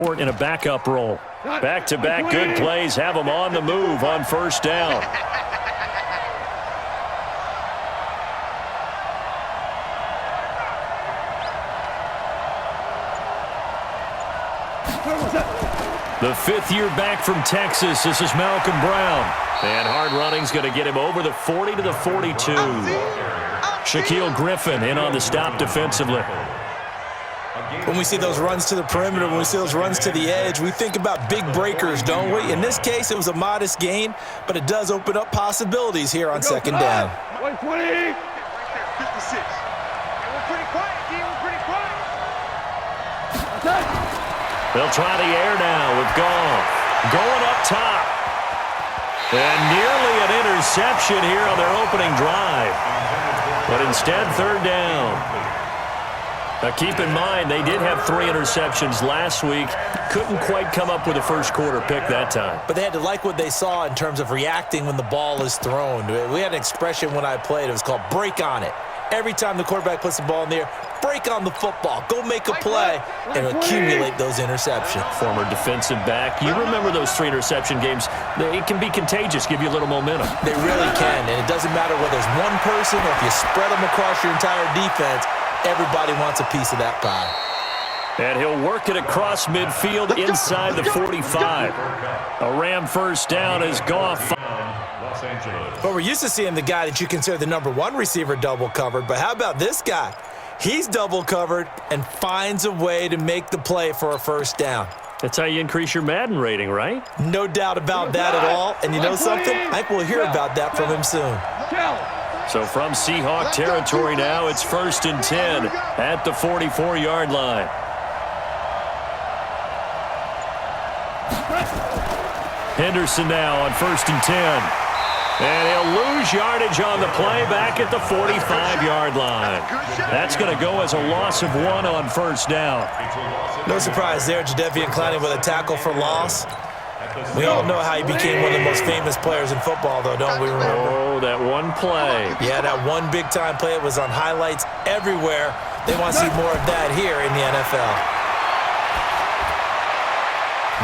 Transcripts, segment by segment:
in a backup role. Back-to-back good plays have him on the move on first down. The fifth-year back from Texas, this is Malcolm Brown. And hard running's going to get him over the 40 to the 42. Shaquille Griffin in on the stop defensively. When we see those runs to the perimeter, when we see those runs to the edge, we think about big breakers, don't we? In this case, it was a modest gain, but it does open up possibilities here on second down. 120. 56. We're pretty quiet, D. We're pretty quiet. They'll try the air now with Goff. Going up top. And nearly an interception here on their opening drive. But instead, third down. Now, keep in mind, they did have 3 interceptions last week. Couldn't quite come up with a first-quarter pick that time. But they had to like what they saw in terms of reacting when the ball is thrown. We had an expression when I played. It was called break on it. Every time the quarterback puts the ball in the air, break on the football. Go make a play and accumulate those interceptions. Former defensive back. You remember those 3 interception games. It can be contagious, give you a little momentum. They really can, and it doesn't matter whether it's one person or if you spread them across your entire defense. Everybody wants a piece of that pie. And he'll work it across midfield inside the 45. A Ram first down as Goff. But we're used to seeing the guy that you consider the #1 receiver double covered. But how about this guy? He's double covered and finds a way to make the play for a first down. That's how you increase your Madden rating, right? No doubt about that at all. And you know something? I think we'll hear about that from him soon. So from Seahawk territory now, it's 1st and 10 at the 44-yard line. Henderson now on 1st and 10. And he'll lose yardage on the play back at the 45-yard line. That's going to go as a loss of 1 on first down. No surprise there, Jadeveon Clowney with a tackle for loss. We all know how he became one of the most famous players in football, though, don't we remember? Oh, that one play. Yeah, that one big-time play. It was on highlights everywhere. They want to see more of that here in the NFL.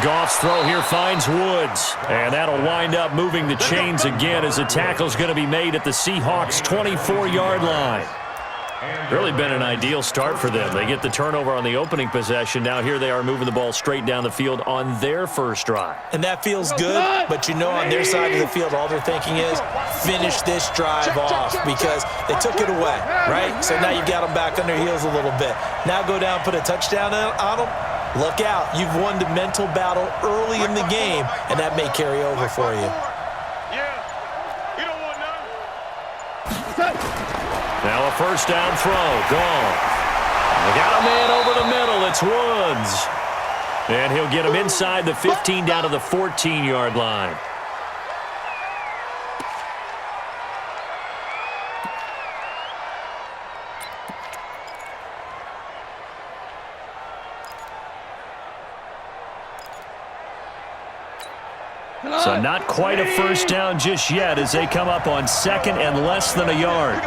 Goff's throw here finds Woods. And that'll wind up moving the chains again as the tackle's going to be made at the Seahawks' 24-yard line. Really been an ideal start for them. They get the turnover on the opening possession. Now here they are moving the ball straight down the field on their first drive. And that feels good, but you know on their side of the field all they're thinking is finish this drive off because they took it away, right? So now you've got them back on their heels a little bit. Now go down, put a touchdown on them. Look out. You've won the mental battle early in the game, and that may carry over for you. Now a first down throw. Gone. They got a man over the middle. It's Woods. And he'll get him inside the 15 down to the 14-yard line. So not quite a first down just yet as they come up on 2nd and less than a yard.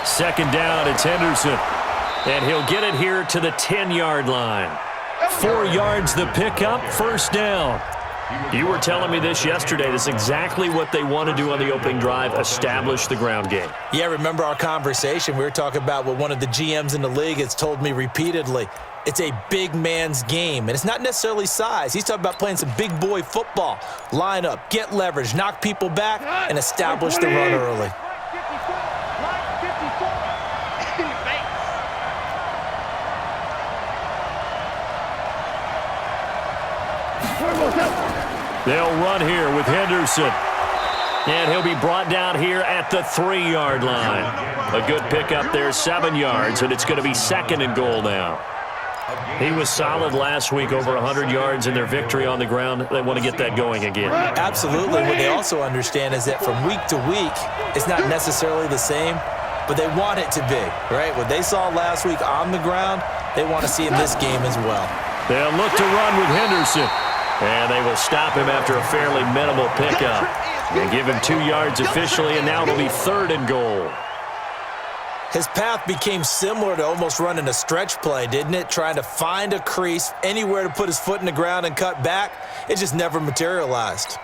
Second down, it's Henderson. And he'll get it here to the 10-yard line. 4 yards the pickup, first down. You were telling me this yesterday. This is exactly what they want to do on the opening drive, establish the ground game. Yeah, remember our conversation. We were talking about what one of the GMs in the league has told me repeatedly. It's a big man's game, and it's not necessarily size. He's talking about playing some big boy football. Line up, get leverage, knock people back, and establish the run early. They'll run here with Henderson. And he'll be brought down here at the 3-yard line. A good pickup there, 7 yards, and it's going to be 2nd and goal now. He was solid last week, over 100 yards in their victory on the ground. They want to get that going again. Absolutely. What they also understand is that from week to week, it's not necessarily the same, but they want it to be, right? What they saw last week on the ground, they want to see in this game as well. They'll look to run with Henderson. And they will stop him after a fairly minimal pickup. And give him 2 yards officially, and now it'll be 3rd and goal. His path became similar to almost running a stretch play, didn't it? Trying to find a crease, anywhere to put his foot in the ground and cut back. It just never materialized.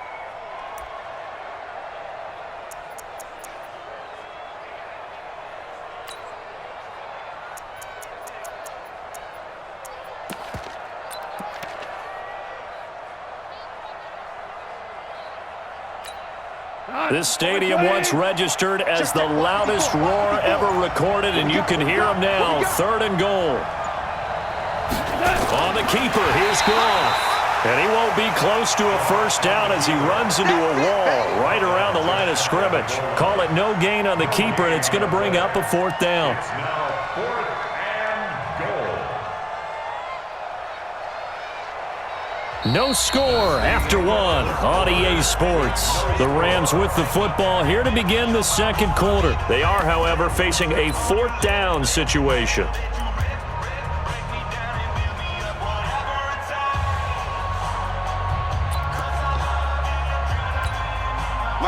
This stadium once registered as the loudest roar ever recorded, and you can hear him now. 3rd and goal. On the keeper, here's Goff. And he won't be close to a first down as he runs into a wall right around the line of scrimmage. Call it no gain on the keeper, and it's going to bring up a 4th down. No score after 1 on EA Sports. The Rams with the football here to begin the 2nd quarter. They are, however, facing a 4th down situation.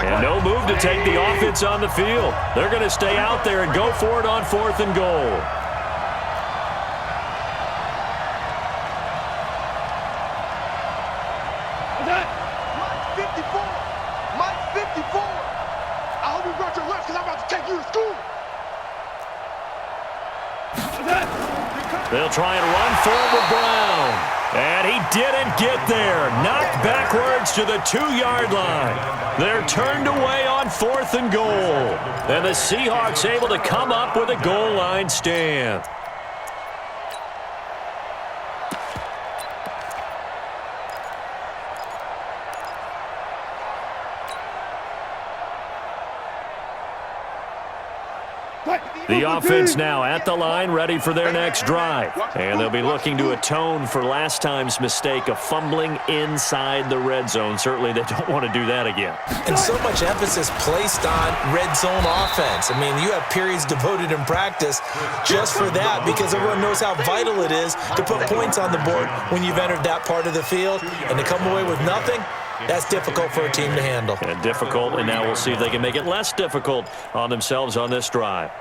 And no move to take the offense on the field. They're going to stay out there and go for it on 4th and goal. They'll try and run forward with Brown. And he didn't get there. Knocked backwards to the 2-yard line. They're turned away on 4th and goal. And the Seahawks able to come up with a goal line stand. The offense now at the line, ready for their next drive. And they'll be looking to atone for last time's mistake of fumbling inside the red zone. Certainly they don't want to do that again. And so much emphasis placed on red zone offense. I mean, you have periods devoted in practice just for that because everyone knows how vital it is to put points on the board when you've entered that part of the field. And to come away with nothing, that's difficult for a team to handle. And difficult, and now we'll see if they can make it less difficult on themselves on this drive.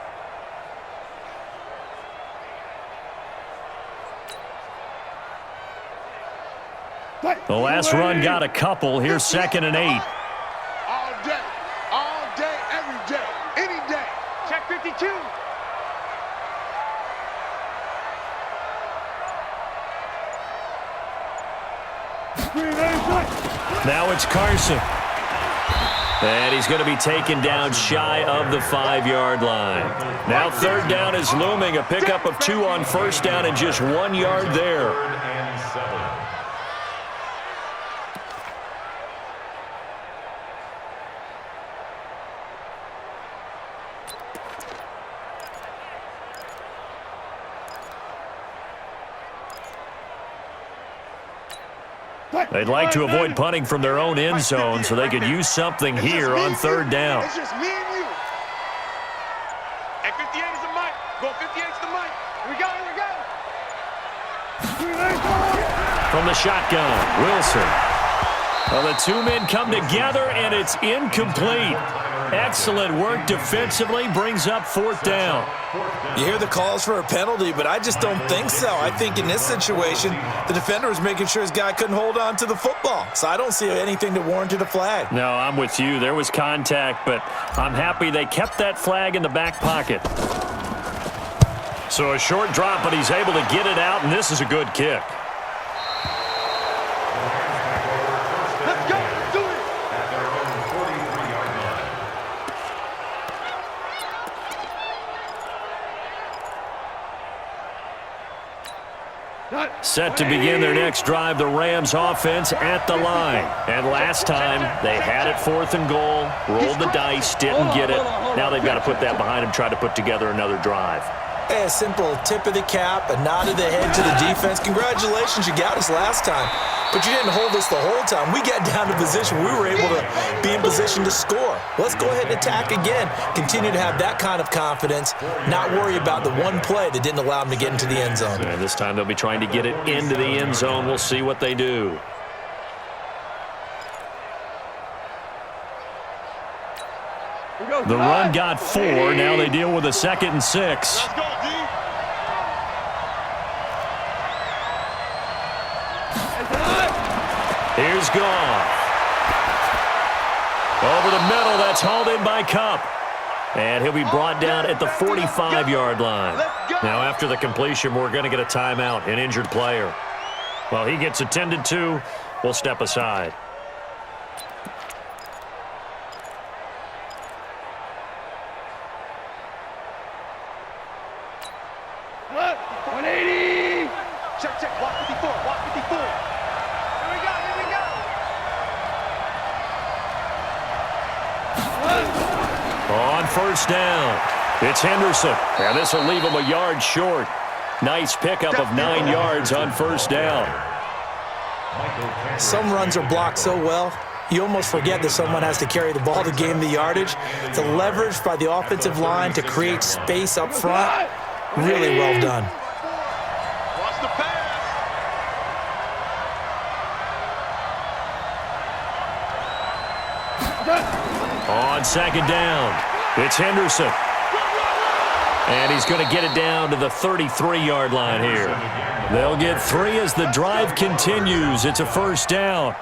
The last run got a couple. Here's 2nd and 8. All day, every day, any day. Check 52. Now it's Carson. And he's going to be taken down shy of the 5-yard line. Now 3rd down is looming. A pickup of 2 on 1st down and just 1 yard there. They'd like to avoid punting from their own end zone so they could use something here on 3rd down. It's just me and you. At 58 is the mic. Go 58 is the mic. Here we go, here we go. From the shotgun, Wilson. Well, the 2 men come together, and it's incomplete. Excellent work defensively, brings up 4th down. You hear the calls for a penalty, but I just don't think so. I think in this situation, the defender was making sure his guy couldn't hold on to the football. So I don't see anything that warranted a flag. No, I'm with you. There was contact, but I'm happy they kept that flag in the back pocket. So a short drop, but he's able to get it out, and this is a good kick. Let's go. Let's do it. Set to begin their next drive, the Rams offense at the line. And last time, they had it 4th and goal, rolled the dice, didn't get it. Now they've got to put that behind them, try to put together another drive. Hey, a simple tip of the cap, a nod of the head to the defense. Congratulations, you got us last time. But you didn't hold us the whole time. We got down to position. We were able to be in position to score. Let's go ahead and attack again. Continue to have that kind of confidence, not worry about the one play that didn't allow them to get into the end zone. And this time they'll be trying to get it into the end zone. We'll see what they do. Here we go. The run got 4. Now they deal with a 2nd and 6. Let's go, D. Here's Goff. Over the middle, that's hauled in by Cup. And he'll be brought down at the 45-yard line. Now, after the completion, we're going to get a timeout, an injured player. Well, he gets attended to. We'll step aside. Look, 180. Check, check. Walk 54. Walk 54. Here we go. Here we go. On first down, it's Henderson. And this will leave him a yard short. Nice pickup of 9 yards on first down. Some runs are blocked so well, you almost forget that someone has to carry the ball to gain the yardage. The leverage by the offensive line to create space up front, really well done. Watch the pass. On second down, it's Henderson. And he's going to get it down to the 33-yard line here. They'll get 3 as the drive continues. It's a first down.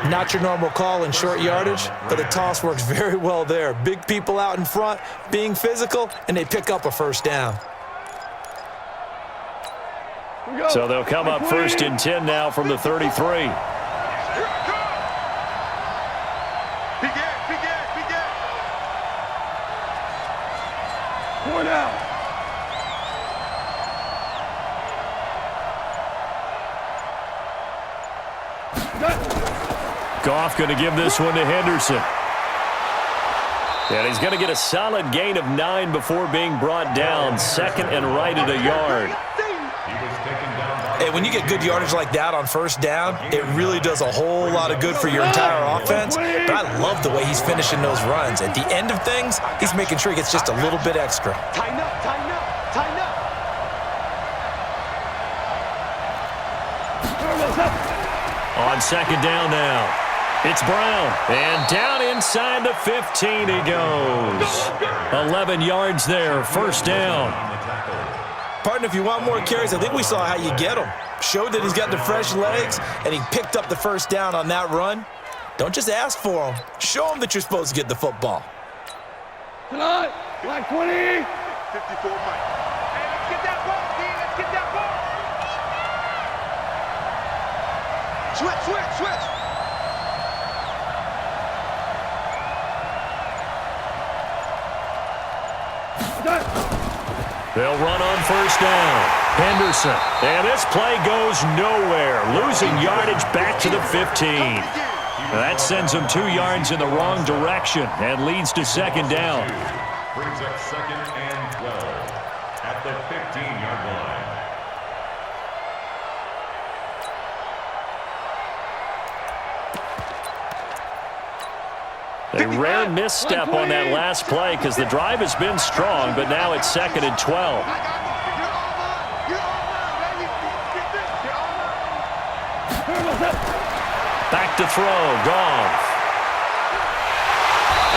Not your normal call in short yardage, but the toss works very well there. Big people out in front, being physical, and they pick up a first down. So they'll come up first and 10 now from the 33. Goff going to give this one to Henderson. And he's going to get a solid gain of 9 before being brought down. 2nd and right at a yard. Hey, when you get good yardage like that on first down, it really does a whole lot of good for your entire offense. But I love the way he's finishing those runs. At the end of things, he's making sure he gets just a little bit extra. Tighten up, tighten up, tighten up. On second down now. It's Brown, and down inside the 15 he goes. 11 yards there, first down. Partner, if you want more carries, I think we saw how you get them. Showed that he's got the fresh legs, and he picked up the first down on that run. Don't just ask for them. Show him that you're supposed to get the football. Tonight, black 20. 54 Mike. Hey, let's get that ball, D. Let's get that ball. Switch, switch, switch. They'll run on first down. Henderson. And this play goes nowhere. Losing yardage back to the 15. That sends them 2 yards in the wrong direction and leads to second down. Brings up 2nd and 12 at the 15-yard line. A rare misstep on that last play because the drive has been strong, but now it's 2nd and 12. Back to throw, Goff.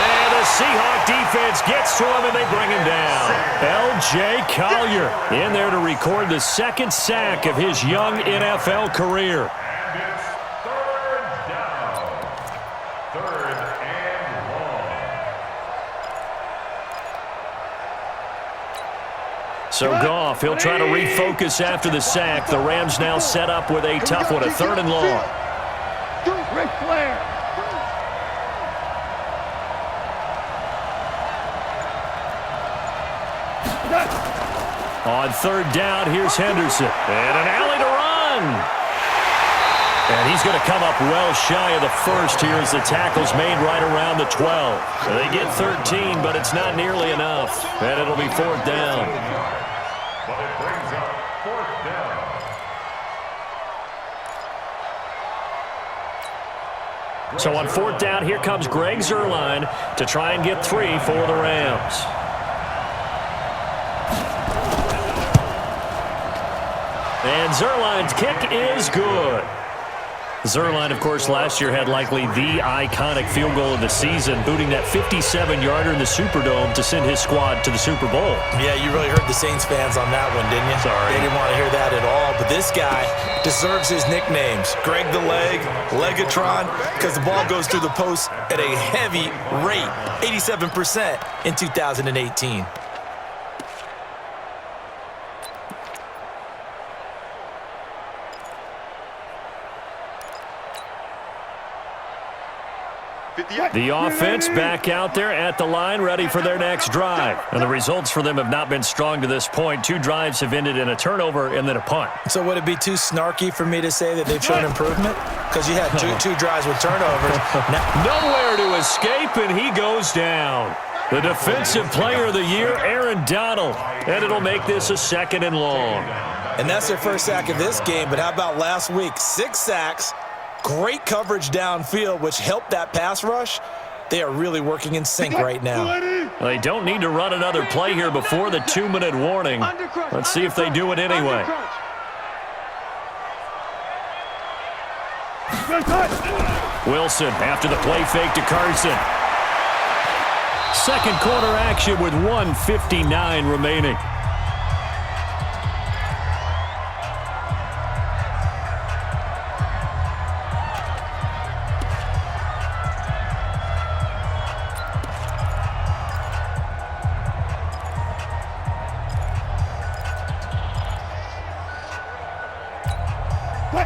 And the Seahawk defense gets to him and they bring him down. L.J. Collier in there to record the 2nd sack of his young NFL career. So Goff, he'll try to refocus after the sack. The Rams now set up with a tough one, a 3rd and long. Ric Flair. On 3rd down, here's Henderson. And an alley to run. And he's going to come up well shy of the first here as the tackle's made right around the 12. So they get 13, but it's not nearly enough. And it'll be 4th down. But it brings up 4th down. So on 4th down, here comes Greg Zuerlein to try and get 3 for the Rams. And Zuerlein's kick is good. Zuerlein, of course, last year had likely the iconic field goal of the season, booting that 57-yarder in the Superdome to send his squad to the Super Bowl. Yeah, you really hurt the Saints fans on that one, didn't you? Sorry. They didn't want to hear that at all. But this guy deserves his nicknames. Greg the Leg, Legatron, because the ball goes through the post at a heavy rate, 87% in 2018. The offense back out there at the line, ready for their next drive. And the results for them have not been strong to this point. 2 drives have ended in a turnover and then a punt. So would it be too snarky for me to say that they've shown improvement? Because you had two drives with turnovers. Nowhere to escape, and he goes down. The Defensive Player of the Year, Aaron Donald. And it'll make this a 2nd and long. And that's their first sack of this game. But how about last week? 6 sacks. Great coverage downfield, which helped that pass rush. They are really working in sync right now. They don't need to run another play here before the 2-minute warning. Let's see if they do it anyway. Wilson after the play fake to Carson. Second quarter action with 1:59 remaining.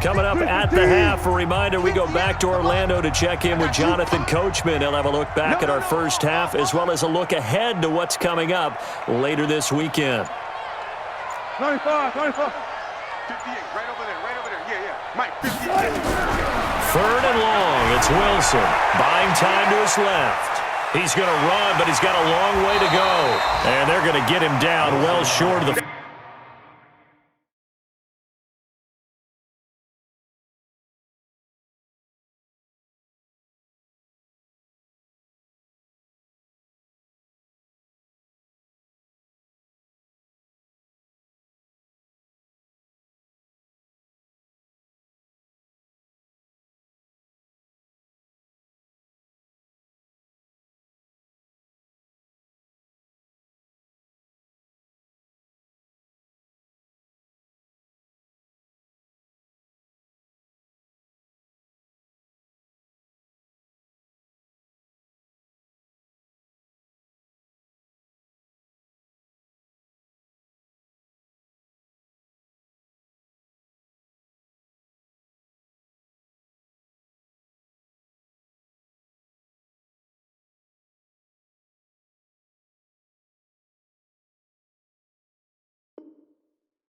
Coming up at the half, a reminder, we go back to Orlando to check in with Jonathan Coachman. He'll have a look back at our first half as well as a look ahead to what's coming up later this weekend. 95, 95. 58, right over there, yeah. Mike, 58. 3rd and long, it's Wilson. Buying time to his left. He's going to run, but he's got a long way to go. And they're going to get him down well short of the...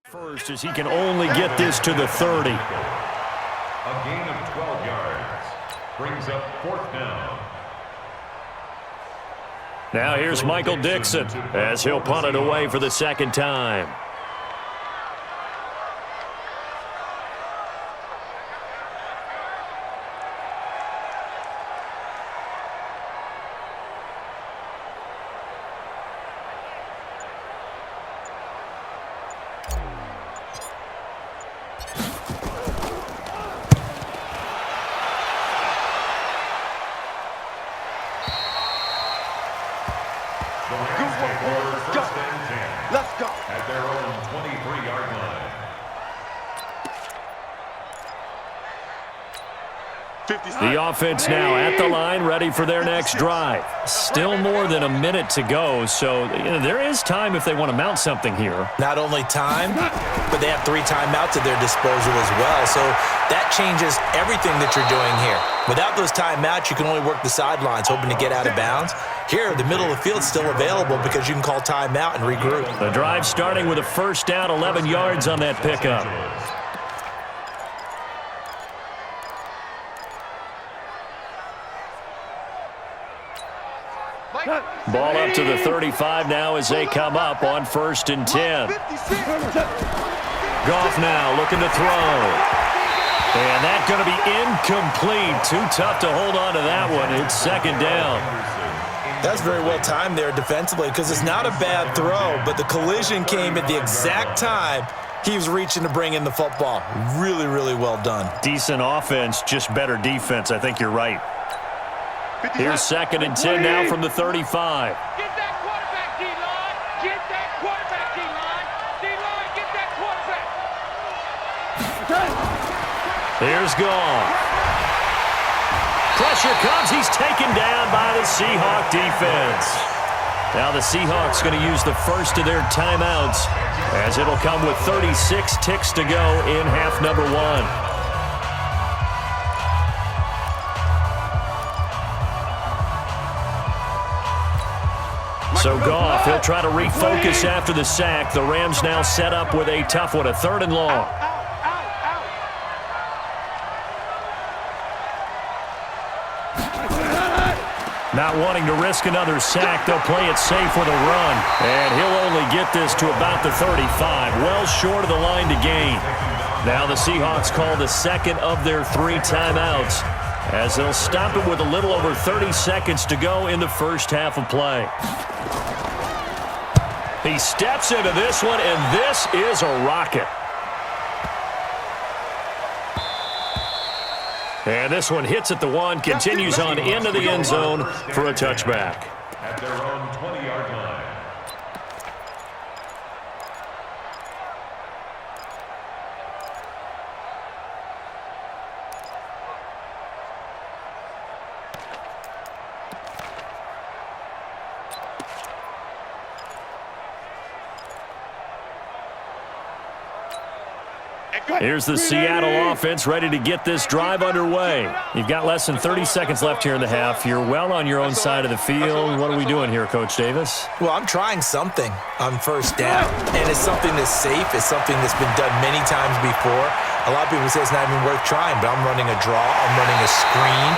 First, as he can only get this to the 30. A gain of 12 yards brings up 4th down. Now here's Michael Dixon as he'll punt it away for the 2nd time. Let's go. At their own 23-yard line. 50. The offense now at the line, ready for their next drive. Still more than a minute to go, so there is time if they want to mount something here. Not only time, but they have 3 timeouts at their disposal as well. So that changes everything that you're doing here. Without those timeouts, you can only work the sidelines, hoping to get out of bounds. Here, the middle of the field's still available because you can call timeout and regroup. The drive starting with a 1st down, 11 yards on that pickup. Ball up to the 35 now as they come up on 1st and 10. Goff now looking to throw. And that's going to be incomplete. Too tough to hold on to that one. It's 2nd down. That's very well timed there defensively because it's not a bad throw, but the collision came at the exact time He was reaching to bring in the football. Really, really well done. Decent offense, just better defense. I think you're right. Here's 2nd and 10 now from the 35. Get that quarterback, D-line. Get that quarterback, D-line. D-line, get that quarterback. Here's Goff. Pressure comes. He's taken down by the Seahawk defense. Now the Seahawks going to use the first of their timeouts, as it'll come with 36 ticks to go in half number 1. So Goff, he'll try to refocus after the sack. The Rams now set up with a tough one, a 3rd and long. Not wanting to risk another sack, they'll play it safe with a run. And he'll only get this to about the 35, well short of the line to gain. Now the Seahawks call the 2nd of their 3 timeouts, as they'll stop it with a little over 30 seconds to go in the first half of play. He steps into this one, and this is a rocket. And this one hits at the 1, continues on into the end zone for a touchback. At their own 20-yard line. Here's the Seattle offense ready to get this drive underway. You've got less than 30 seconds left here in the half. You're well on your own side of the field. What are we doing here, Coach Davis? Well, I'm trying something on 1st down, and it's something that's safe. It's something that's been done many times before. A lot of people say it's not even worth trying, but I'm running a draw. I'm running a screen.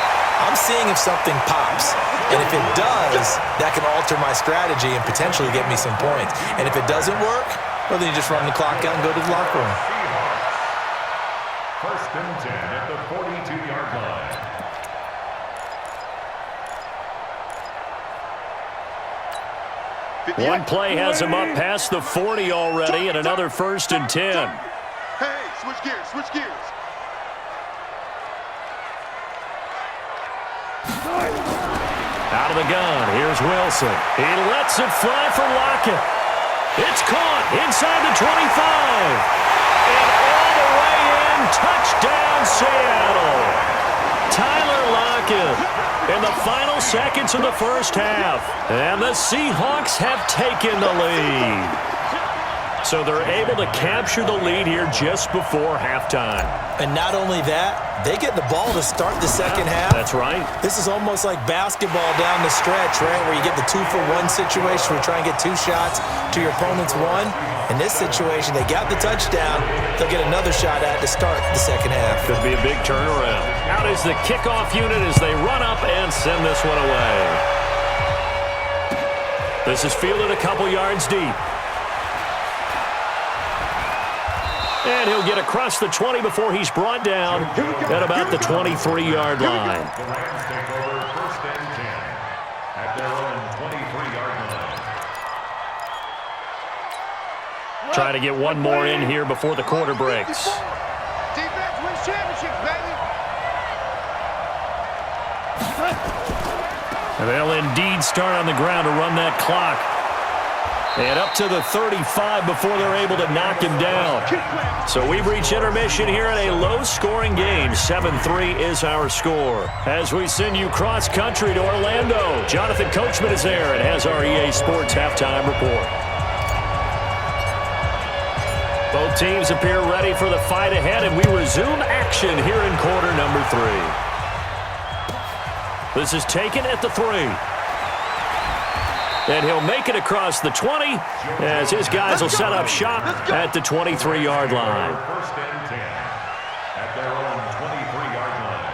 I'm seeing if something pops. And if it does, that can alter my strategy and potentially get me some points. And if it doesn't work, well, then you just run the clock out and go to the locker room. 1st and 10 at the 42-yard line. One play has him up past the 40 already, and another 1st and 10. Hey, switch gears, switch gears. Out of the gun, here's Wilson. He lets it fly for Lockett. It's caught inside the 25. And all the way in, touchdown Seattle. Tyler Lockett in the final seconds of the first half. And the Seahawks have taken the lead. So they're able to capture the lead here just before halftime. And not only that, they get the ball to start the second half. That's right. This is almost like basketball down the stretch, right, where you get the 2-for-1 situation where you try and get 2 shots to your opponent's 1. In this situation, they got the touchdown. They'll get another shot at to start the second half. Could be a big turnaround. Out is the kickoff unit as they run up and send this one away. This is fielded a couple yards deep. And he'll get across the 20 before he's brought down at about the 23-yard line. The Rams take over 1st and 10 at their own 23-yard line. Trying to get one more in here before the quarter breaks. Defense wins championships, baby. And they'll indeed start on the ground to run that clock. And up to the 35 before they're able to knock him down. So we've reached intermission here in a low-scoring game. 7-3 is our score. As we send you cross-country to Orlando, Jonathan Coachman is there and has our EA Sports halftime report. Both teams appear ready for the fight ahead, and we resume action here in quarter number 3. This is taken at the 3. And he'll make it across the 20 as his guys will set up shop at the 23-yard line. 1st and 10 at their own 23-yard line.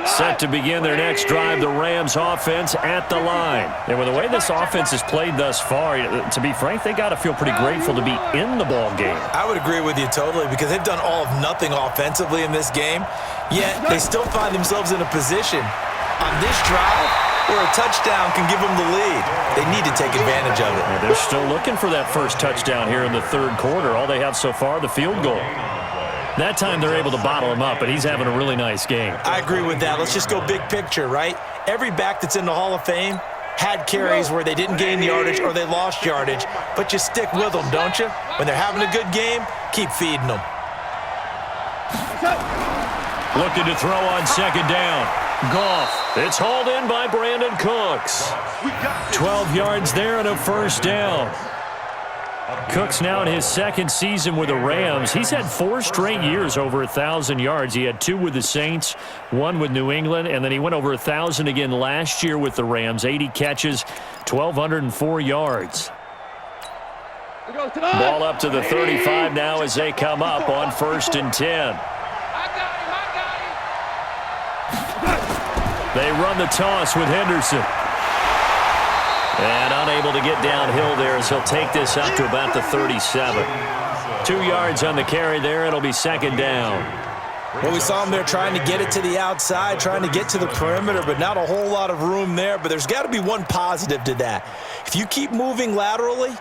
Set to begin their next drive, the Rams offense at the line. And with the way this offense has played thus far, to be frank, they got to feel pretty grateful to be in the ball game. I would agree with you totally because they've done all of nothing offensively in this game, yet they still find themselves in a position on this drive where a touchdown can give them the lead. They need to take advantage of it. And they're still looking for that first touchdown here in the third quarter. All they have so far, the field goal. That time they're able to bottle him up, and he's having a really nice game. I agree with that. Let's just go big picture, right? Every back that's in the Hall of Fame had carries where they didn't gain yardage or they lost yardage, but you stick with them, don't you? When they're having a good game, keep feeding them. Looking to throw on second down. Goff. It's hauled in by Brandon Cooks. 12 yards there and a first down. Cooks now in his second season with the Rams. He's had 4 straight years over 1,000 yards. He had 2 with the Saints, 1 with New England, and then he went over 1,000 again last year with the Rams. 80 catches, 1,204 yards. Ball up to the 35 now as they come up on 1st and 10. They run the toss with Henderson. And unable to get downhill there as he'll take this up to about the 37. 2 yards on the carry there. It'll be second down. Well, we saw him there trying to get it to the outside, trying to get to the perimeter, but not a whole lot of room there. But there's got to be one positive to that. If you keep moving laterally,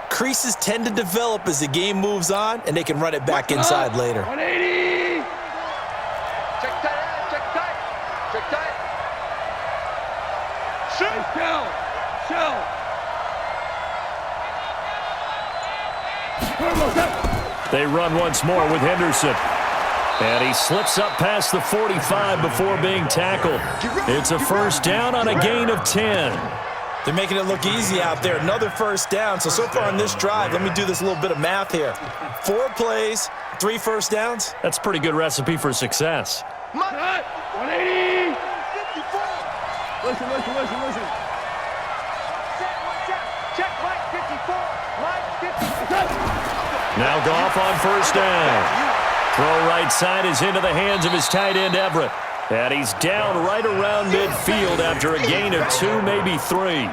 creases tend to develop as the game moves on, and they can run it back inside later. 180. Check tight, check tight, check tight. Shoot. Shell. They run once more with Henderson. And he slips up past the 45 before being tackled. It's a first down on a gain of 10. They're making it look easy out there. Another first down. So far on this drive, let me do this little bit of math here. 4 plays, 3 first downs. That's a pretty good recipe for success. 180. Listen. Check Mike 54. Mike 54. Now Goff on first down. Throw right side is into the hands of his tight end, Everett. And he's down right around midfield after a gain of 2, maybe 3.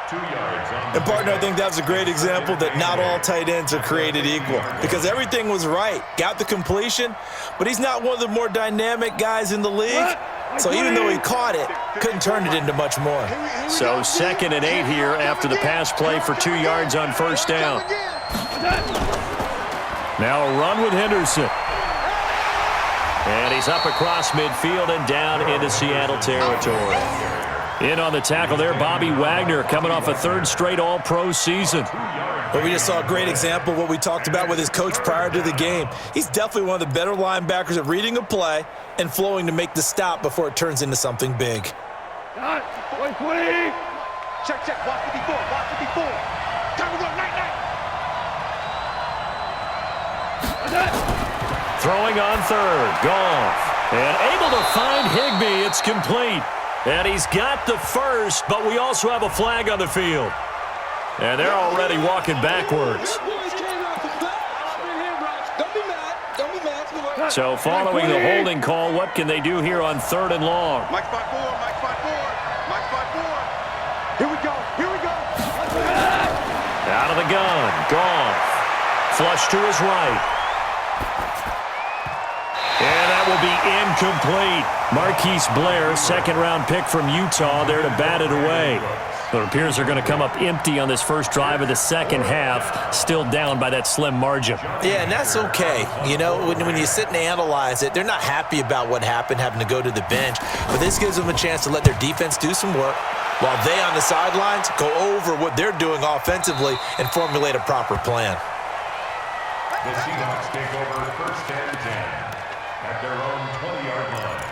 2 yards. And, partner, I think that's a great example that not all tight ends are created equal because everything was right. Got the completion, but he's not one of the more dynamic guys in the league. So even though he caught it, couldn't turn it into much more. So 2nd and 8 here after the pass play for 2 yards on first down. Now a run with Henderson. And he's up across midfield and down into Seattle territory. In on the tackle there, Bobby Wagner coming off a 3rd straight All-Pro season. But we just saw a great example of what we talked about with his coach prior to the game. He's definitely one of the better linebackers at reading a play and flowing to make the stop before it turns into something big. 120. Check. Walk 54. Time to go. Night. Throwing on 3rd, Goff. And able to find Higbee. It's complete. And he's got the first, but we also have a flag on the field. And they're already walking backwards. So following the holding call, what can they do here on 3rd and long? Mike spot 4. Here we go. Out of the gun, Goff. Flush to his right. And that will be incomplete. Marquise Blair, 2nd-round pick from Utah, there to bat it away. It appears they're going to come up empty on this first drive of the second half, still down by that slim margin. Yeah, and that's okay. You know, when you sit and analyze it, they're not happy about what happened, having to go to the bench. But this gives them a chance to let their defense do some work while they on the sidelines go over what they're doing offensively and formulate a proper plan. The Seahawks take over 1st and 10 at their own 20-yard line.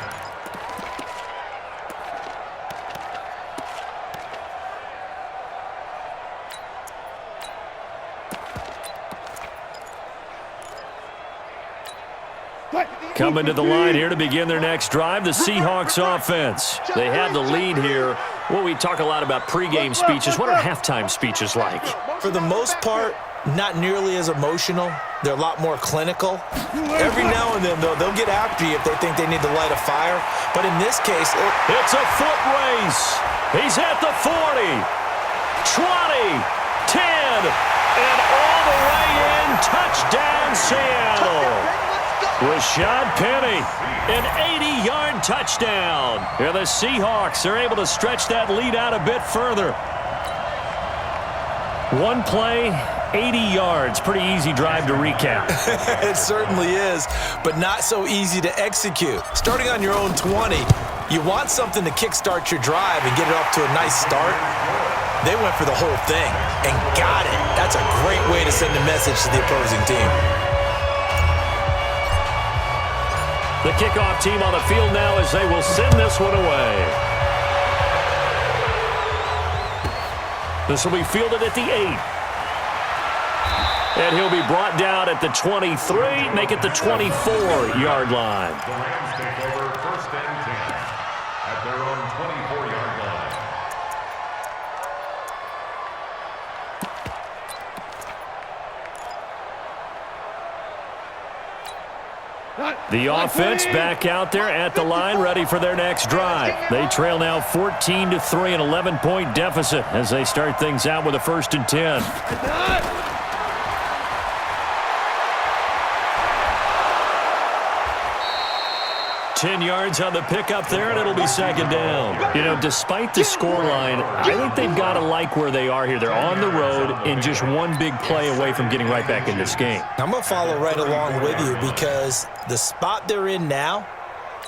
Coming to the line here to begin their next drive, the Seahawks offense. They have the lead here. Well, we talk a lot about pregame speeches. What are halftime speeches like? For the most part, not nearly as emotional. They're a lot more clinical. Every now and then, though, they'll get after you if they think they need to light a fire. But in this case, it's a foot race. He's at the 40, 20, 10, and all the way in. Touchdown, Seattle. Rashad Penny, an 80-yard touchdown. And the Seahawks are able to stretch that lead out a bit further. One play, 80 yards. Pretty easy drive to recap. It certainly is, but not so easy to execute. Starting on your own 20, you want something to kickstart your drive and get it off to a nice start. They went for the whole thing and got it. That's a great way to send a message to the opposing team. The kickoff team on the field now as they will send this one away. This will be fielded at the 8. And he'll be brought down at the 23, make it the 24-yard line. The Rams take over 1st and 10 at their own 24-yard line. The offense back out there at the line, ready for their next drive. They trail now 14-3, an 11-point deficit as they start things out with a 1st and 10. 10 yards on the pickup there, and it'll be 2nd down. You know, despite the scoreline, I think they've got to like where they are here. They're on the road and just one big play away from getting right back in this game. I'm going to follow right along with you because the spot they're in now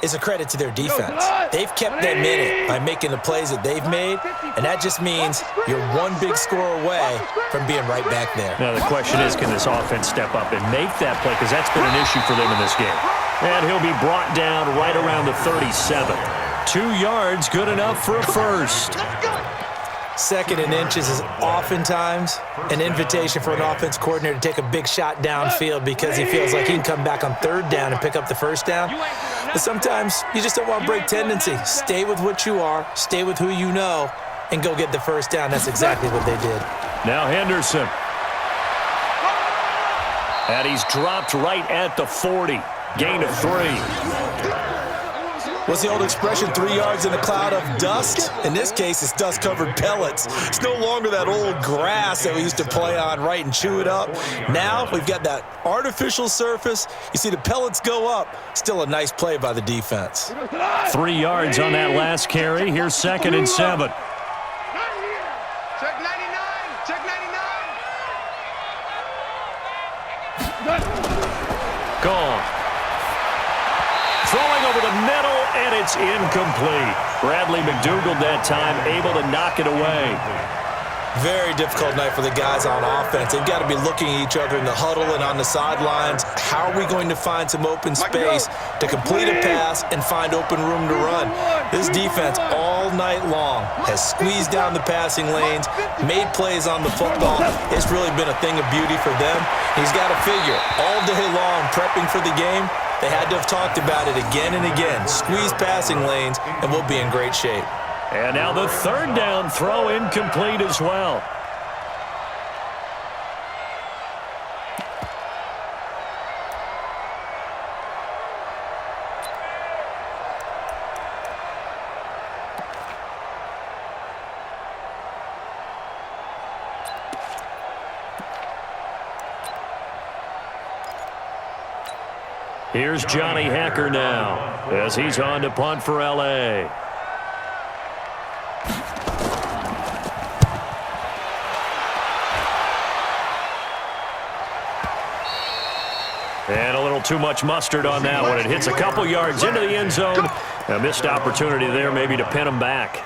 is a credit to their defense. They've kept them in it by making the plays that they've made, and that just means you're one big score away from being right back there. Now, the question is, can this offense step up and make that play? Because that's been an issue for them in this game. And he'll be brought down right around the 37. 2 yards, good enough for a first. 2nd and inches is oftentimes an invitation for an offense coordinator to take a big shot downfield because he feels like he can come back on 3rd down and pick up the 1st down. But sometimes you just don't want to break tendency. Stay with what you are, stay with who you know, and go get the 1st down. That's exactly what they did. Now Henderson. And he's dropped right at the 40. Gain of 3. What's the old expression, 3 yards in a cloud of dust? In this case, it's dust-covered pellets. It's no longer that old grass that we used to play on, right, and chew it up. Now we've got that artificial surface. You see the pellets go up. Still a nice play by the defense. 3 yards on that last carry. Here's 2nd and 7. Check 99. Check 99. Gone. Throwing over the middle, and it's incomplete. Bradley McDougald that time able to knock it away. Very difficult night for the guys on offense. They've got to be looking at each other in the huddle and on the sidelines. How are we going to find some open space to complete a pass and find open room to run? This defense all night long has squeezed down the passing lanes, made plays on the football. It's really been a thing of beauty for them. He's got to figure all day long prepping for the game. They had to have talked about it again and again. Squeeze passing lanes, and we'll be in great shape. And now the 3rd down throw incomplete as well. Here's Johnny Hacker now as he's on to punt for L.A. And a little too much mustard on that one. It hits a couple yards into the end zone. A missed opportunity there maybe to pin him back.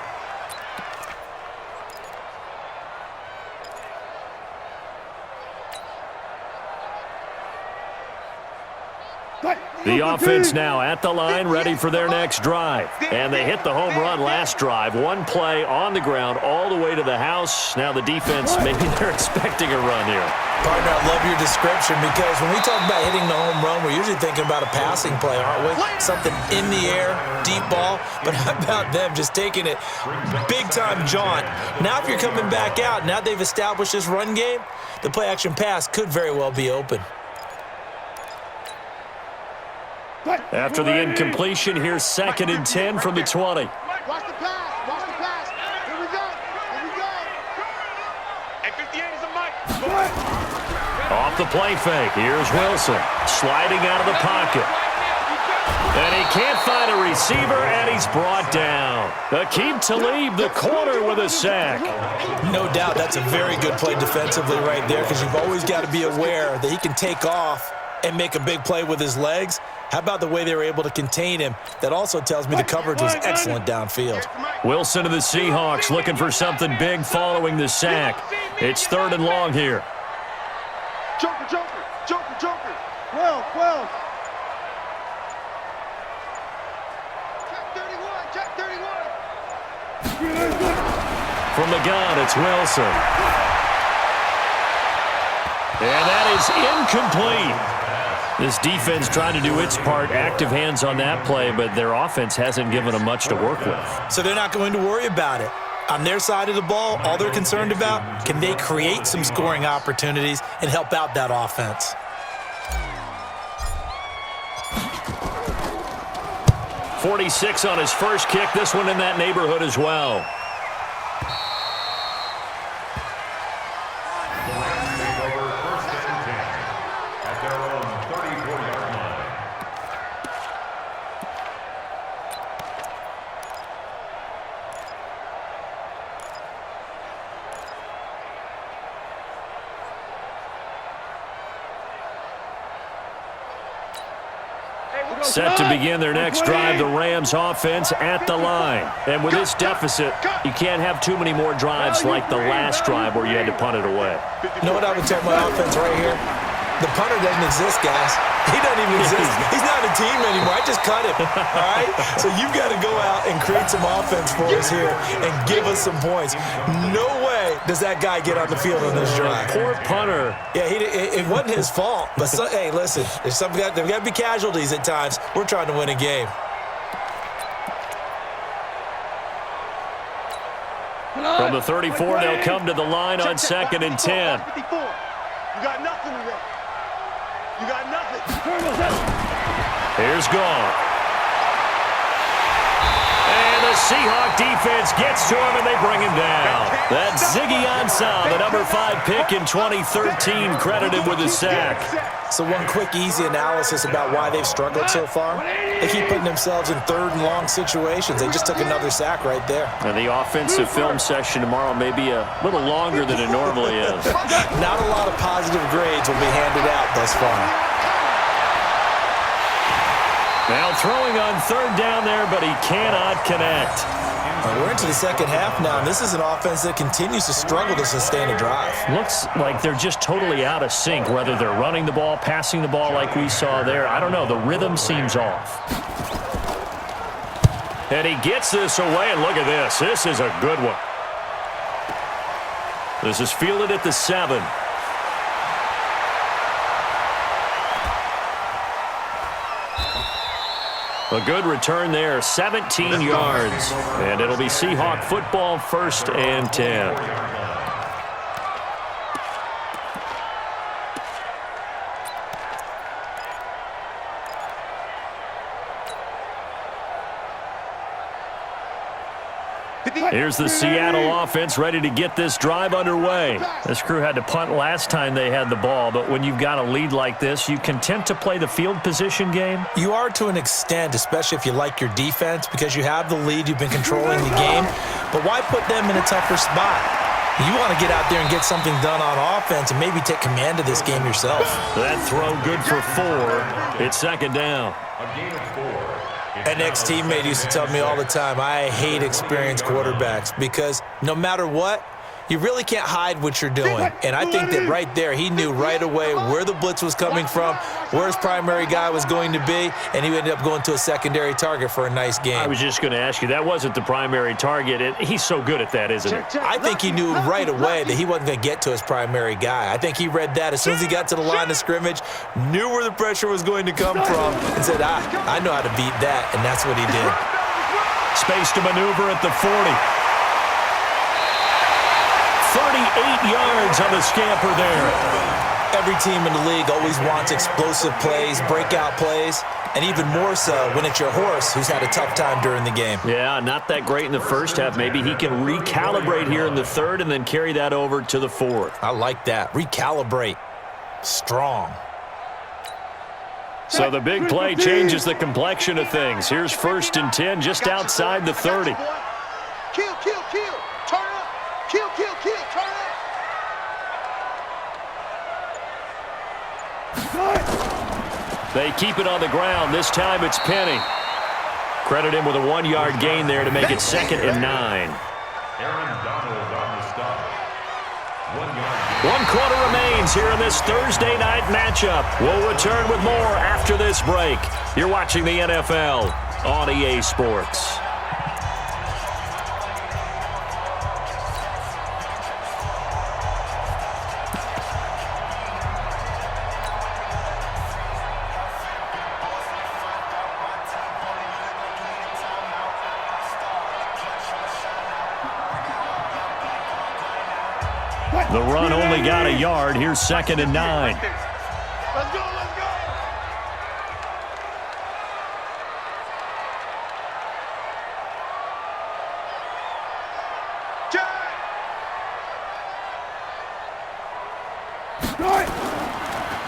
The offense now at the line, ready for their next drive. And they hit the home run last drive. One play on the ground all the way to the house. Now the defense, maybe they're expecting a run here. Partner, I love your description because when we talk about hitting the home run, we're usually thinking about a passing play, aren't we? Something in the air, deep ball. But how about them just taking it big-time jaunt? Now if you're coming back out, now they've established this run game, the play-action pass could very well be open. After the incompletion, here's 2nd and 10 from the 20. Watch the pass. Watch the pass. Here we go. Here we go. Hey, 58 is a mic. Off the play fake. Here's Wilson sliding out of the pocket. And he can't find a receiver, and he's brought down. Aqib Talib, the corner, with a sack. No doubt that's a very good play defensively right there because you've always got to be aware that he can take off and make a big play with his legs. How about the way they were able to contain him? That also tells me the coverage was excellent downfield. Wilson of the Seahawks looking for something big following the sack. It's 3rd and long here. Joker. 12. Check 31. From the gun, it's Wilson. And that is incomplete. This defense trying to do its part, active hands on that play, but their offense hasn't given them much to work with. So they're not going to worry about it. On their side of the ball, all they're concerned about, can they create some scoring opportunities and help out that offense? .46 on his first kick. This one in that neighborhood as well. Set to begin their next drive, the Rams offense at the line. And with this deficit, you can't have too many more drives like the last drive where you had to punt it away. You know what I would tell my offense right here? The punter doesn't exist, guys. He doesn't even exist. He's not a team anymore. I just cut him, all right? So you've got to go out and create some offense for us here and give us some points. No way does that guy get on the field on this drive. Poor punter. Yeah, it wasn't his fault. But, hey, listen, there's got to be casualties at times. We're trying to win a game. From the 34, they'll come to the line on 2nd and 10. You got nothing today. You got nothing. Here's Gone. And the Seahawk defense gets to him, and they bring him down. That's Ziggy Ansah, the number 5 pick in 2013, credited with a sack. So one quick, easy analysis about why they've struggled so far. They keep putting themselves in 3rd and long situations. They just took another sack right there. And the offensive film session tomorrow may be a little longer than it normally is. Not a lot of positive grades will be handed out thus far. Now throwing on 3rd down there, but he cannot connect. We're into the second half now, and this is an offense that continues to struggle to sustain a drive. Looks like they're just totally out of sync, whether they're running the ball, passing the ball like we saw there. I don't know. The rhythm seems off. And he gets this away, and look at this. This is a good one. This is fielded at the 7. A good return there, 17 yards. And it'll be Seahawk football, 1st and 10. Here's the Seattle offense ready to get this drive underway. This crew had to punt last time they had the ball, but when you've got a lead like this, you content to play the field position game? You are to an extent, especially if you like your defense, because you have the lead, you've been controlling the game. But why put them in a tougher spot? You want to get out there and get something done on offense and maybe take command of this game yourself. That throw good for 4. It's 2nd down. A gain of 4. An ex-teammate used to tell me all the time, I hate experienced quarterbacks because no matter what, you really can't hide what you're doing. And I think that right there, he knew right away where the blitz was coming from, where his primary guy was going to be, and he ended up going to a secondary target for a nice game. I was just going to ask you, that wasn't the primary target. He's so good at that, isn't he? I think he knew right away that he wasn't going to get to his primary guy. I think he read that as soon as he got to the line of scrimmage, knew where the pressure was going to come from, and said, I know how to beat that, and that's what he did. Space to maneuver at the 40. 38 yards on the scamper there. Every team in the league always wants explosive plays, breakout plays, and even more so when it's your horse who's had a tough time during the game. Yeah, not that great in the first half. Maybe he can recalibrate here in the third and then carry that over to the fourth. I like that. Recalibrate. Strong. So the big play changes the complexion of things. Here's 1st and 10 just outside the 30. Kill. Turn up. Kill. Turn up. They keep it on the ground. This time it's Penny. Credit him with a 1-yard gain there to make it 2nd and 9. Aaron Donald on the stop. 1 yard gain. 1 quarter remains here in this Thursday night matchup. We'll return with more after this break. You're watching the NFL on EA Sports. The run only got a yard. Here's 2nd and 9. Let's go.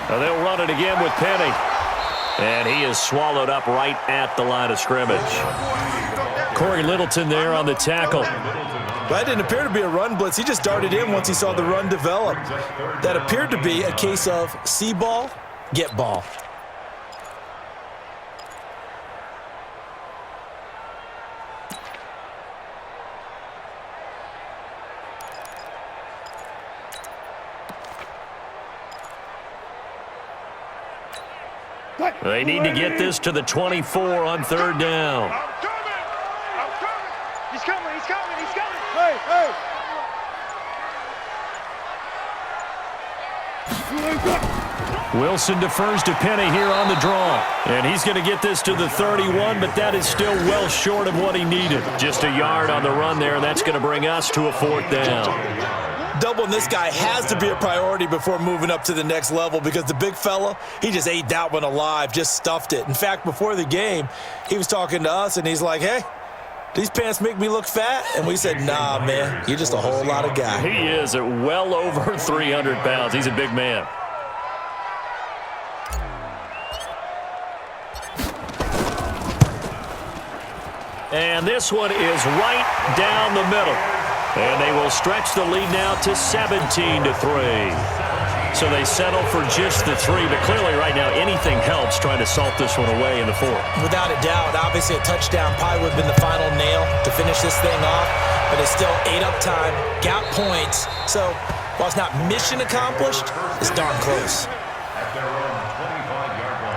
Now they'll run it again with Penny. And he is swallowed up right at the line of scrimmage. Corey Littleton there on the tackle. That didn't appear to be a run blitz. He just darted in once he saw the run develop. That appeared to be a case of see ball, get ball. They need to get this to the 24 on 3rd down. I'm coming. He's coming. Hey. Wilson defers to Penny here on the draw. And he's going to get this to the 31, but that is still well short of what he needed. Just a yard on the run there, and that's going to bring us to a 4th down. Doubling this guy has to be a priority before moving up to the next level because the big fella, he just ate that one alive, just stuffed it. In fact, before the game, he was talking to us, and he's like, hey, these pants make me look fat? And we said, nah, man, you're just a whole lot of guy. He is at well over 300 pounds. He's a big man. And this one is right down the middle. And they will stretch the lead now to 17-3. So they settle for just the 3, but clearly right now anything helps trying to salt this one away in the 4th. Without a doubt, obviously a touchdown probably would have been the final nail to finish this thing off, but it's still ate up time, got points. So while it's not mission accomplished, it's darn close. At their own 25-yard line.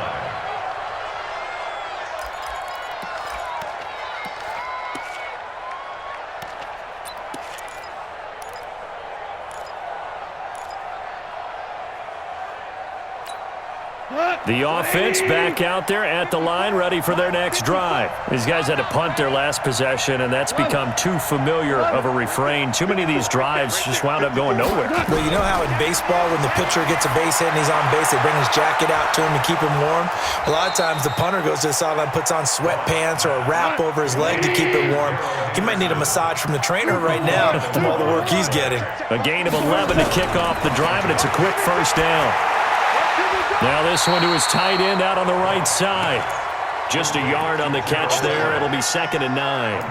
The offense back out there at the line, ready for their next drive. These guys had to punt their last possession, and that's become too familiar of a refrain. Too many of these drives just wound up going nowhere. Well, you know how in baseball, when the pitcher gets a base hit and he's on base, they bring his jacket out to him to keep him warm? A lot of times the punter goes to the sideline, puts on sweatpants or a wrap over his leg to keep it warm. He might need a massage from the trainer right now from all the work he's getting. A gain of 11 to kick off the drive, and it's a quick 1st down. Now this one to his tight end out on the right side. Just a yard on the catch there. It'll be 2nd and 9.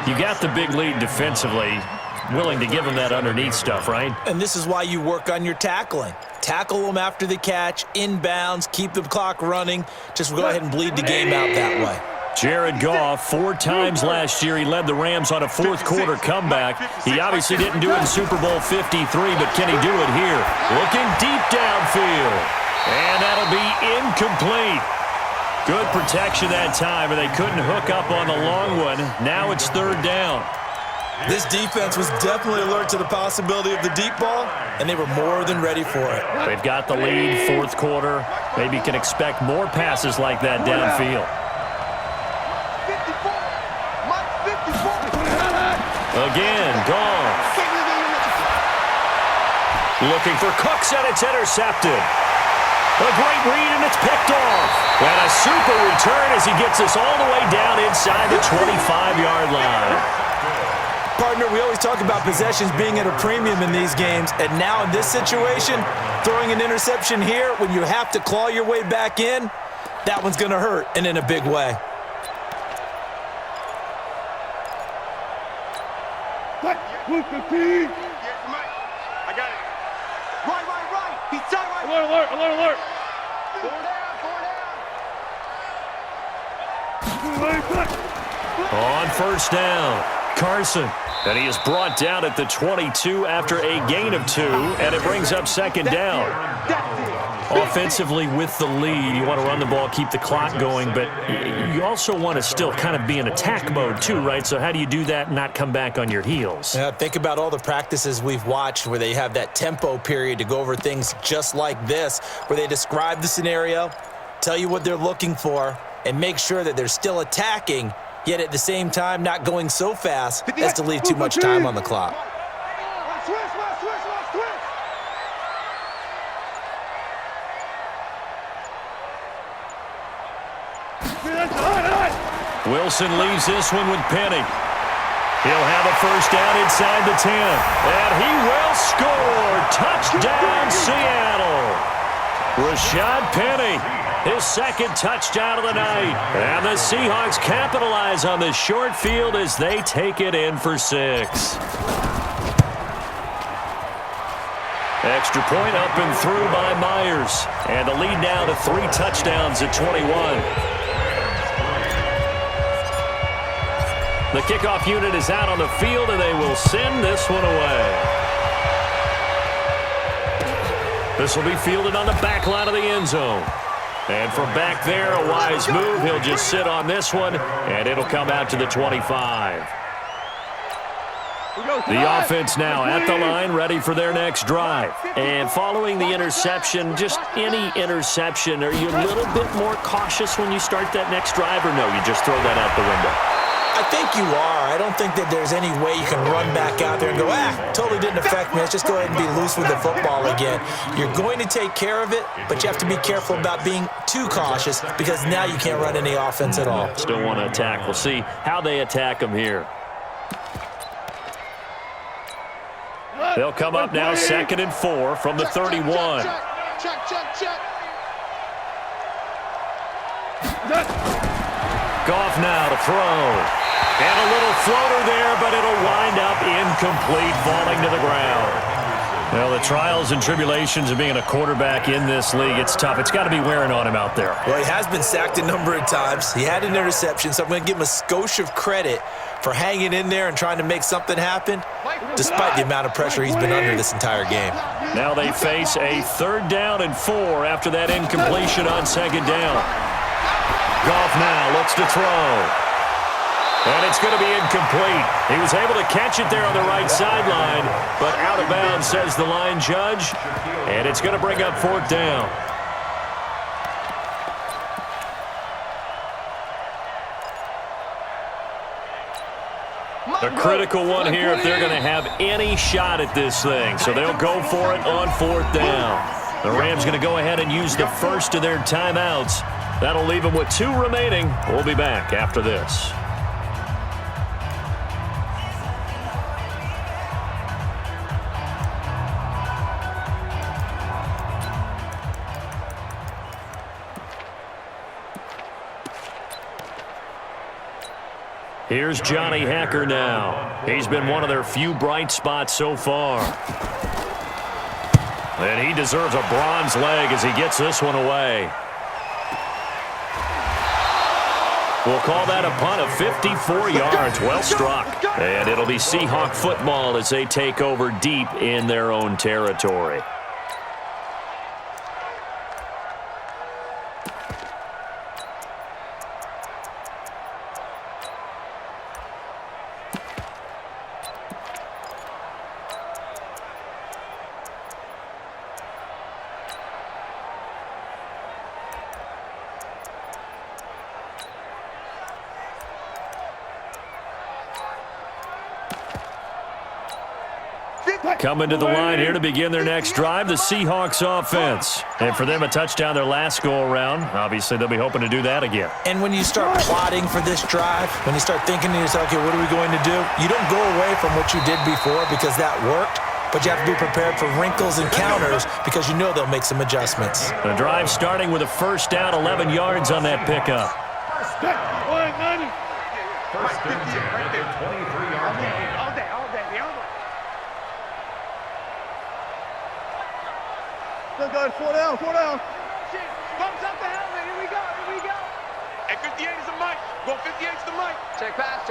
You got the big lead defensively. Willing to give him that underneath stuff, right? And this is why you work on your tackling. Tackle them after the catch, inbounds, keep the clock running. Just go ahead and bleed the game out that way. Jared Goff, 4 times last year he led the Rams on a fourth-quarter comeback. He obviously didn't do it in Super Bowl 53, but can he do it here? Looking deep downfield. And that'll be incomplete. Good protection that time, and they couldn't hook up on the long one. Now it's third down. This defense was definitely alert to the possibility of the deep ball, and they were more than ready for it. They've got the lead, fourth quarter. Maybe you can expect more passes like that downfield. 54. Again, Goff. Looking for Cooks, and it's intercepted. A great read, and it's picked off. And a super return as he gets us all the way down inside the 25-yard line. Partner, we always talk about possessions being at a premium in these games, and now in this situation, throwing an interception here when you have to claw your way back in, that one's going to hurt, and in a big way. I got it. Right. He's tight right. Alert. On first down, Carson. And he is brought down at the 22 after a gain of 2, and it brings up second down. Offensively with the lead, you want to run the ball, keep the clock going, but you also want to still kind of be in attack mode too, right? So how do you do that and not come back on your heels? Yeah, think about all the practices we've watched where they have that tempo period to go over things just like this, where they describe the scenario, tell you what they're looking for, and make sure that they're still attacking, yet at the same time not going so fast as to leave too much time on the clock. Wilson leaves this one with Penny. He'll have a first down inside the 10. And he will score. Touchdown, Seattle. Rashad Penny, his second touchdown of the night. And the Seahawks capitalize on the short field as they take it in for 6. Extra point up and through by Myers. And the lead now to 3 touchdowns at 21. The kickoff unit is out on the field, and they will send this one away. This will be fielded on the back line of the end zone. And from back there, a wise move. He'll just sit on this one, and it'll come out to the 25. The offense now at the line, ready for their next drive. And following the interception, just any interception, are you a little bit more cautious when you start that next drive, or no, you just throw that out the window? I think you are. I don't think that there's any way you can run back out there and go, totally didn't affect me. Let's just go ahead and be loose with the football again. You're going to take care of it, but you have to be careful about being too cautious because now you can't run any offense at all. Still want to attack. We'll see how they attack them here. They'll come up now 2nd and 4 from the 31. Check. Goff now to throw. And a little floater there, but it'll wind up incomplete, falling to the ground. Well, the trials and tribulations of being a quarterback in this league, it's tough. It's got to be wearing on him out there. Well, he has been sacked a number of times. He had an interception, so I'm going to give him a skosh of credit for hanging in there and trying to make something happen, despite the amount of pressure he's been under this entire game. Now they face a 3rd down and 4 after that incompletion on 2nd down. Goff now looks to throw. And it's going to be incomplete. He was able to catch it there on the right sideline, but out of bounds, says the line judge. And it's going to bring up 4th down. A critical one here if they're going to have any shot at this thing. So they'll go for it on 4th down. The Rams going to go ahead and use the first of their timeouts. That'll leave them with 2 remaining. We'll be back after this. Here's Johnny Hacker now. He's been one of their few bright spots so far. And he deserves a bronze leg as he gets this one away. We'll call that a punt of 54 yards. Well struck. And it'll be Seahawk football as they take over deep in their own territory. Coming to the line here to begin their next drive, the Seahawks offense. And for them, a touchdown their last go-around. Obviously, they'll be hoping to do that again. And when you start plotting for this drive, when you start thinking to yourself, okay, what are we going to do? You don't go away from what you did before because that worked, but you have to be prepared for wrinkles and counters because you know they'll make some adjustments. The drive starting with a first down, 11 yards on that pickup. First and 10 at the 23-yard line. All day. Still going, 4 down. Shit, bumps up the helmet. Here we go. At 58 is the mic. Go 58 is the mic. Check pass.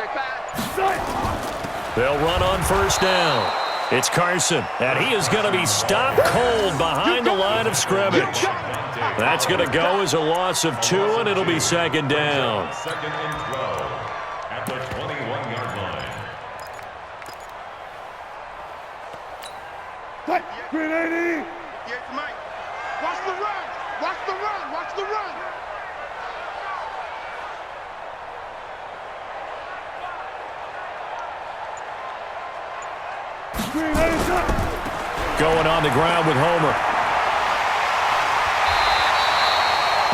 They'll run on first down. It's Carson, and he is going to be stopped cold behind the line of scrimmage. That's going to go as a loss of 2, and it'll be second down. Second and 12 at the 21-yard line. Green 80. Here's the mic. Watch the run. Green 80 shot. Going on the ground with Homer.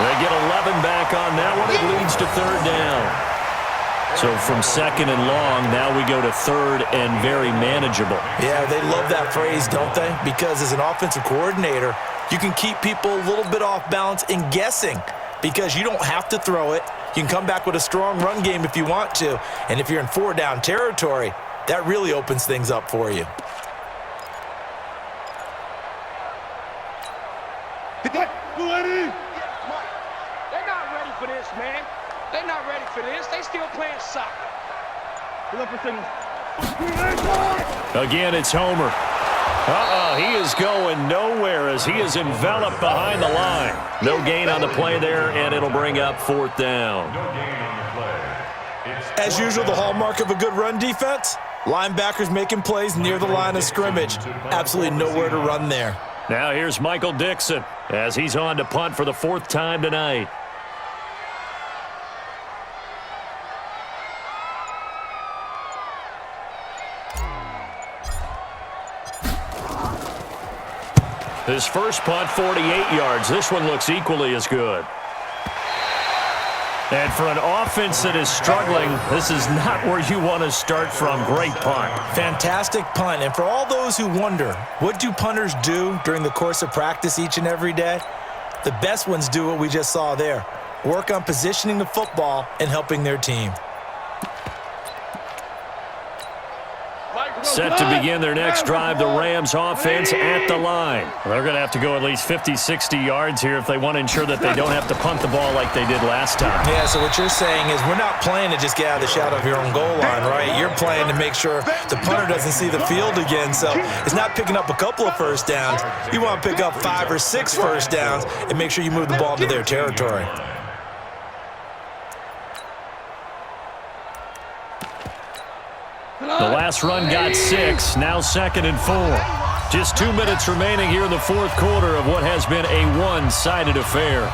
They get 11 back on that one. It leads to third down. So from second and long, now we go to third and very manageable. Yeah, they love that phrase, don't they? Because as an offensive coordinator, you can keep people a little bit off balance and guessing because you don't have to throw it. You can come back with a strong run game if you want to. And if you're in 4-down territory, that really opens things up for you. They're not ready for this, man. They're not ready for this. They still playing soccer. Again, it's Homer. He is going nowhere as he is enveloped behind the line. No gain on the play there, and it'll bring up fourth down. No gain on the play. As usual, the hallmark of a good run defense, linebackers making plays near the line of scrimmage. Absolutely nowhere to run there. Now here's Michael Dixon as he's on to punt for the 4th time tonight. His first punt, 48 yards. This one looks equally as good. And for an offense that is struggling, this is not where you want to start from. Great punt. Fantastic punt. And for all those who wonder, what do punters do during the course of practice each and every day? The best ones do what we just saw there. Work on positioning the football and helping their team. Set to begin their next drive, the Rams offense at the line. They're going to have to go at least 50, 60 yards here if they want to ensure that they don't have to punt the ball like they did last time. Yeah, so what you're saying is we're not playing to just get out of the shadow of your own goal line, right? You're playing to make sure the punter doesn't see the field again. So it's not picking up a couple of first downs. You want to pick up 5 or 6 first downs and make sure you move the ball into their territory. The last run got 6, now 2nd and 4. Just 2 minutes remaining here in the 4th quarter of what has been a one-sided affair.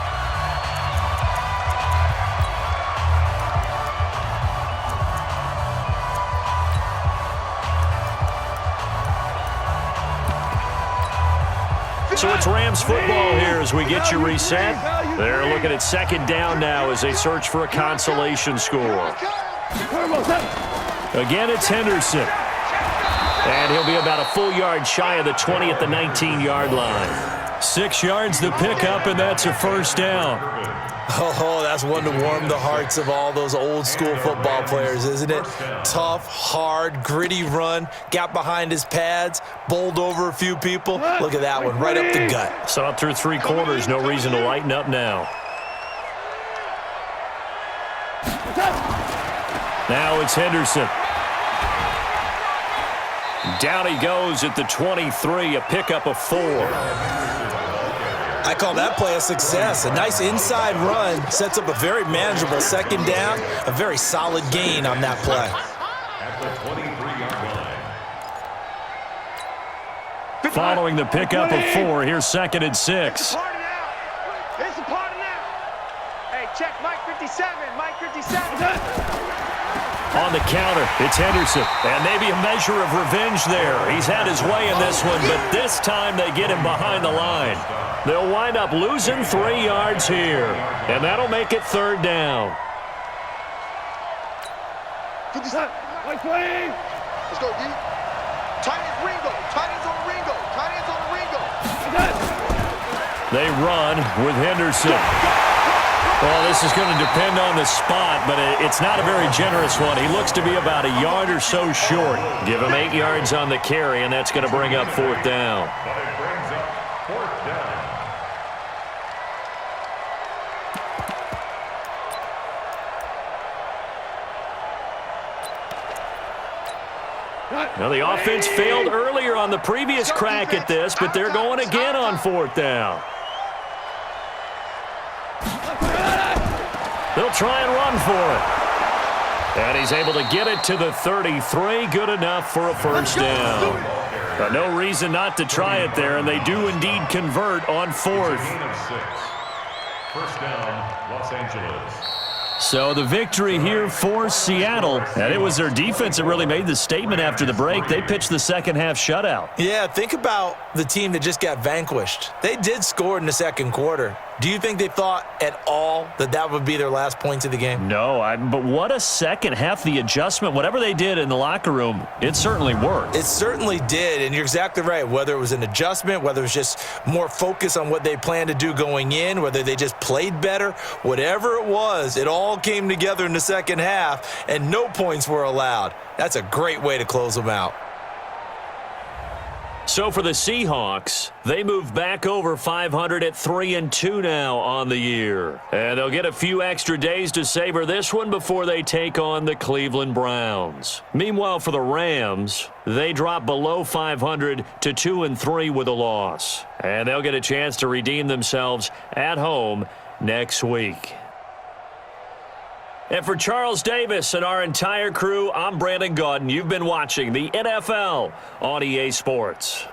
So it's Rams football here as we get you reset. They're looking at 2nd down now as they search for a consolation score. Again, it's Henderson. And he'll be about a full yard shy of the 20 at the 19-yard line. 6 yards to pick up, and that's a first down. Oh, that's one to warm the hearts of all those old-school football players, isn't it? Tough, hard, gritty run, got behind his pads, bowled over a few people. Look at that one, right up the gut. Saw it through 3 quarters, no reason to lighten up now. Now it's Henderson. Down he goes at the 23, a pickup of 4. I call that play a success. A nice inside run sets up a very manageable second down, a very solid gain on that play. At the 23-yard line. Following the pickup of 4, here's 2nd and 6. Party now. It's a party now. Hey, check Mike 57. Mike 57. On the counter, it's Henderson. And maybe a measure of revenge there. He's had his way in this one, but this time they get him behind the line. They'll wind up losing 3 yards here. And that'll make it 3rd down. 57. Mike 20. Let's go, D. Tight ends Ringo. Tight ends on the Ringo. Tight ends on the Ringo. They run with Henderson. Well, this is going to depend on the spot, but it's not a very generous one. He looks to be about a yard or so short. Give him 8 yards on the carry, and that's going to bring up 4th down. But it brings up 4th down. Now, the offense failed earlier on the previous crack at this, but they're going again on 4th down. They'll try and run for it. And he's able to get it to the 33. Good enough for a 1st down. No reason not to try it there, and they do indeed convert on 4th. Gain of 6. 1st down, Los Angeles. So the victory here for Seattle, and it was their defense that really made the statement after the break. They pitched the second half shutout. Yeah, think about the team that just got vanquished. They did score in the second quarter. Do you think they thought at all that that would be their last points of the game? No, but what a second half. The adjustment, whatever they did in the locker room, it certainly worked. It certainly did, and you're exactly right. Whether it was an adjustment, whether it was just more focus on what they planned to do going in, whether they just played better, whatever it was, it all came together in the second half, and no points were allowed. That's a great way to close them out. So for the Seahawks, they move back over 500 at 3-2 now on the year. And they'll get a few extra days to savor this one before they take on the Cleveland Browns. Meanwhile, for the Rams, they drop below 500 to 2-3 with a loss. And they'll get a chance to redeem themselves at home next week. And for Charles Davis and our entire crew, I'm Brandon Gaudin. You've been watching the NFL on EA Sports.